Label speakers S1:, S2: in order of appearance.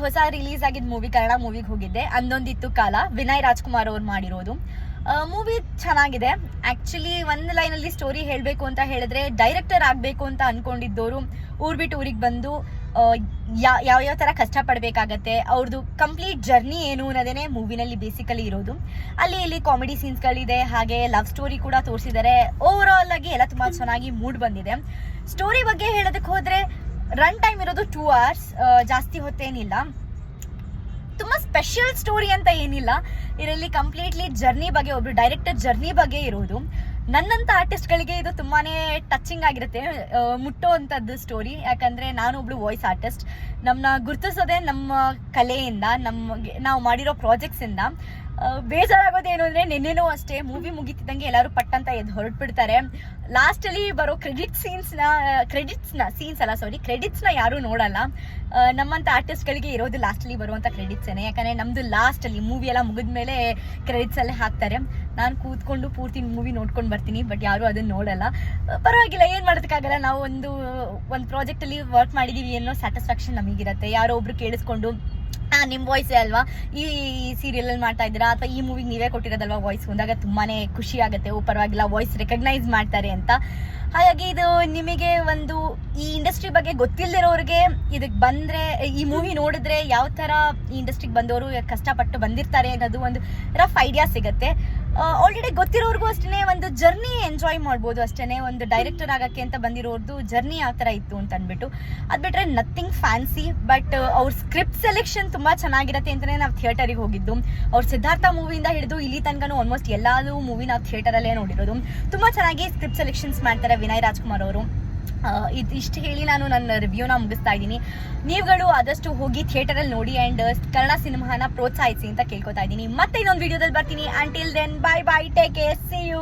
S1: ಹೊಸ ರಿಲೀಸ್ ಆಗಿದ್ದ ಮೂವಿ, ಕನ್ನಡ ಮೂವಿಗೆ ಹೋಗಿದ್ದೆ, ಅಂದೊಂದಿತ್ತು ಕಾಲ, ವಿನಯ್ ರಾಜ್ಕುಮಾರ್ ಅವ್ರು ಮಾಡಿರೋದು. ಮೂವಿ ಚೆನ್ನಾಗಿದೆ. ಆಕ್ಚುಲಿ ಒಂದು ಲೈನಲ್ಲಿ ಸ್ಟೋರಿ ಹೇಳಬೇಕು ಅಂತ ಹೇಳಿದ್ರೆ, ಡೈರೆಕ್ಟರ್ ಆಗಬೇಕು ಅಂತ ಅನ್ಕೊಂಡಿದ್ದವರು ಊರ್ ಬಿಟ್ಟು ಊರಿಗೆ ಬಂದು ಯಾವ ಥರ ಕಷ್ಟಪಡಬೇಕಾಗತ್ತೆ, ಅವ್ರದ್ದು ಕಂಪ್ಲೀಟ್ ಜರ್ನಿ ಏನು ಅನ್ನೋದೇ ಮೂವಿನಲ್ಲಿ ಬೇಸಿಕಲಿ ಇರೋದು. ಅಲ್ಲಿ ಇಲ್ಲಿ ಕಾಮಿಡಿ ಸೀನ್ಸ್ಗಳಿದೆ, ಹಾಗೆ ಲವ್ ಸ್ಟೋರಿ ಕೂಡ ತೋರಿಸಿದ್ದಾರೆ. ಓವರ್ ಆಲ್ ಆಗಿ ಎಲ್ಲ ತುಂಬ ಚೆನ್ನಾಗಿ ಮೂಡ್ ಬಂದಿದೆ. ಸ್ಟೋರಿ ಬಗ್ಗೆ ಹೇಳೋದಕ್ಕೆ ಹೋದರೆ ರನ್ ಟೈಮ್ ಇರೋದು 2 hours, ಜಾಸ್ತಿ ಹೊತ್ತೇನಿಲ್ಲ. ತುಂಬ ಸ್ಪೆಷಲ್ ಸ್ಟೋರಿ ಅಂತ ಏನಿಲ್ಲ ಇದರಲ್ಲಿ. ಕಂಪ್ಲೀಟ್ಲಿ ಜರ್ನಿ ಬಗ್ಗೆ, ಒಬ್ರು ಡೈರೆಕ್ಟರ್ ಜರ್ನಿ ಬಗ್ಗೆ ಇರೋದು. ನನ್ನಂಥ ಆರ್ಟಿಸ್ಟ್ಗಳಿಗೆ ಇದು ತುಂಬಾನೇ ಟಚಿಂಗ್ ಆಗಿರುತ್ತೆ, ಮುಟ್ಟೋ ಅಂಥದ್ದು ಸ್ಟೋರಿ. ಯಾಕಂದರೆ ನಾನು ಒಬ್ಳು ವಾಯ್ಸ್ ಆರ್ಟಿಸ್ಟ್. ನಮ್ಮನ್ನ ಗುರುತಿಸೋದೇ ನಮ್ಮ ಕಲೆಯಿಂದ, ನಾವು ಮಾಡಿರೋ ಪ್ರಾಜೆಕ್ಟ್ಸಿಂದ. ಬೇಜಾರಾಗೋದೇನು ಅಂದರೆ, ನಿನ್ನೆನೂ ಅಷ್ಟೇ ಮೂವಿ ಮುಗಿತಿದ್ದಂಗೆ ಎಲ್ಲರೂ ಪಟ್ಟಂತ ಎದ್ದು ಹೊರಟ್ಬಿಡ್ತಾರೆ. ಲಾಸ್ಟಲ್ಲಿ ಬರೋ ಕ್ರೆಡಿಟ್ಸ್ನ ಯಾರೂ ನೋಡಲ್ಲ. ನಮ್ಮಂಥ ಆರ್ಟಿಸ್ಟ್ಗಳಿಗೆ ಇರೋದು ಲಾಸ್ಟಲ್ಲಿ ಬರುವಂಥ ಕ್ರೆಡಿಟ್ಸೇನೆ. ಯಾಕಂದರೆ ನಮ್ಮದು ಲಾಸ್ಟಲ್ಲಿ ಮೂವಿ ಎಲ್ಲ ಮುಗಿದ್ಮೇಲೆ ಕ್ರೆಡಿಟ್ಸಲ್ಲೇ ಹಾಕ್ತಾರೆ. ನಾನು ಕೂತ್ಕೊಂಡು ಪೂರ್ತಿ ಮೂವಿ ನೋಡ್ಕೊಂಡು ಬರ್ತೀನಿ, ಬಟ್ ಯಾರೂ ಅದನ್ನು ನೋಡಲ್ಲ. ಪರವಾಗಿಲ್ಲ, ಏನು ಮಾಡೋದಕ್ಕಾಗಲ್ಲ. ನಾವು ಒಂದು ಪ್ರಾಜೆಕ್ಟಲ್ಲಿ ವರ್ಕ್ ಮಾಡಿದ್ದೀವಿ ಅನ್ನೋ ಸ್ಯಾಟಿಸ್ಫ್ಯಾಕ್ಷನ್ ನಮಗಿರುತ್ತೆ. ಯಾರೋ ಒಬ್ರು ಕೇಳಿಸ್ಕೊಂಡು ನಿಮ್ಮ ವಾಯ್ಸೇ ಅಲ್ವಾ ಈ ಸೀರಿಯಲಲ್ಲಿ ಮಾಡ್ತಾ ಇದ್ದೀರಾ, ಅಥವಾ ಈ ಮೂವಿಗೆ ನೀವೇ ಕೊಟ್ಟಿರೋದಲ್ವಾ ವಾಯ್ಸ್ ಅಂದಾಗ ತುಂಬಾ ಖುಷಿ ಆಗುತ್ತೆ. ಪರವಾಗಿಲ್ಲ, ವಾಯ್ಸ್ ರೆಕಗ್ನೈಸ್ ಮಾಡ್ತಾರೆ ಅಂತ. ಹಾಗಾಗಿ ಇದು ನಿಮಗೆ ಒಂದು ಈ ಇಂಡಸ್ಟ್ರಿ ಬಗ್ಗೆ ಗೊತ್ತಿಲ್ಲದಿರೋರಿಗೆ ಇದಕ್ಕೆ ಬಂದರೆ, ಈ ಮೂವಿ ನೋಡಿದ್ರೆ ಯಾವ ಥರ ಈ ಇಂಡಸ್ಟ್ರಿಗೆ ಬಂದವರು ಕಷ್ಟಪಟ್ಟು ಬಂದಿರ್ತಾರೆ ಅನ್ನೋದು ಒಂದು ರಫ್ ಐಡಿಯಾ ಸಿಗುತ್ತೆ. ಆಲ್ರೆಡಿ ಗೊತ್ತಿರೋರ್ಗೂ ಅಷ್ಟೇ ಒಂದು ಜರ್ನಿ ಎಂಜಾಯ್ ಮಾಡ್ಬೋದು ಅಷ್ಟೇ. ಒಂದು ಡೈರೆಕ್ಟರ್ ಆಗೋಕ್ಕೆ ಅಂತ ಬಂದಿರೋರ್ದು ಜರ್ನಿ ಯಾವ ಥರ ಇತ್ತು ಅಂತ ಅಂದ್ಬಿಟ್ಟು. ಅದು ಬಿಟ್ಟರೆ ನಥಿಂಗ್ ಫ್ಯಾನ್ಸಿ, ಬಟ್ ಅವ್ರ ಸ್ಕ್ರಿಪ್ಟ್ ಸೆಲೆಕ್ಷನ್ ತುಂಬ ಚೆನ್ನಾಗಿರುತ್ತೆ ಅಂತಲೇ ನಾವು ಥಿಯೇಟರಿಗೆ ಹೋಗಿದ್ದು. ಅವ್ರ ಸಿದ್ಧಾರ್ಥ ಮೂವಿಯಿಂದ ಹಿಡಿದು ಇಲ್ಲಿ ತನಕನೂ ಆಲ್ಮೋಸ್ಟ್ ಎಲ್ಲಾದು ಮೂವಿ ನಾವು ಥಿಯೇಟರಲ್ಲೇ ನೋಡಿರೋದು. ತುಂಬ ಚೆನ್ನಾಗಿ ಸ್ಕ್ರಿಪ್ಟ್ ಸೆಲೆಕ್ಷನ್ಸ್ ಮಾಡ್ತಾರೆ ವಿನಯ್ ರಾಜ್ಕುಮಾರ್ ಅವರು. ಇಷ್ಟು ಹೇಳಿ ನಾನು ನನ್ನ ರಿವ್ಯೂನ ಮುಗಿಸ್ತಾ ಇದ್ದೀನಿ. ನೀವುಗಳು ಆದಷ್ಟು ಹೋಗಿ ಥಿಯೇಟರಲ್ಲಿ ನೋಡಿ ಆ್ಯಂಡ್ ಕನ್ನಡ ಸಿನಿಮಾನ ಪ್ರೋತ್ಸಾಹಿಸಿ ಅಂತ ಕೇಳ್ಕೊತಾ ಇದ್ದೀನಿ. ಮತ್ತೆ ಇನ್ನೊಂದು ವಿಡಿಯೋದಲ್ಲಿ ಬರ್ತೀನಿ. Until then, bye bye, take care, see you.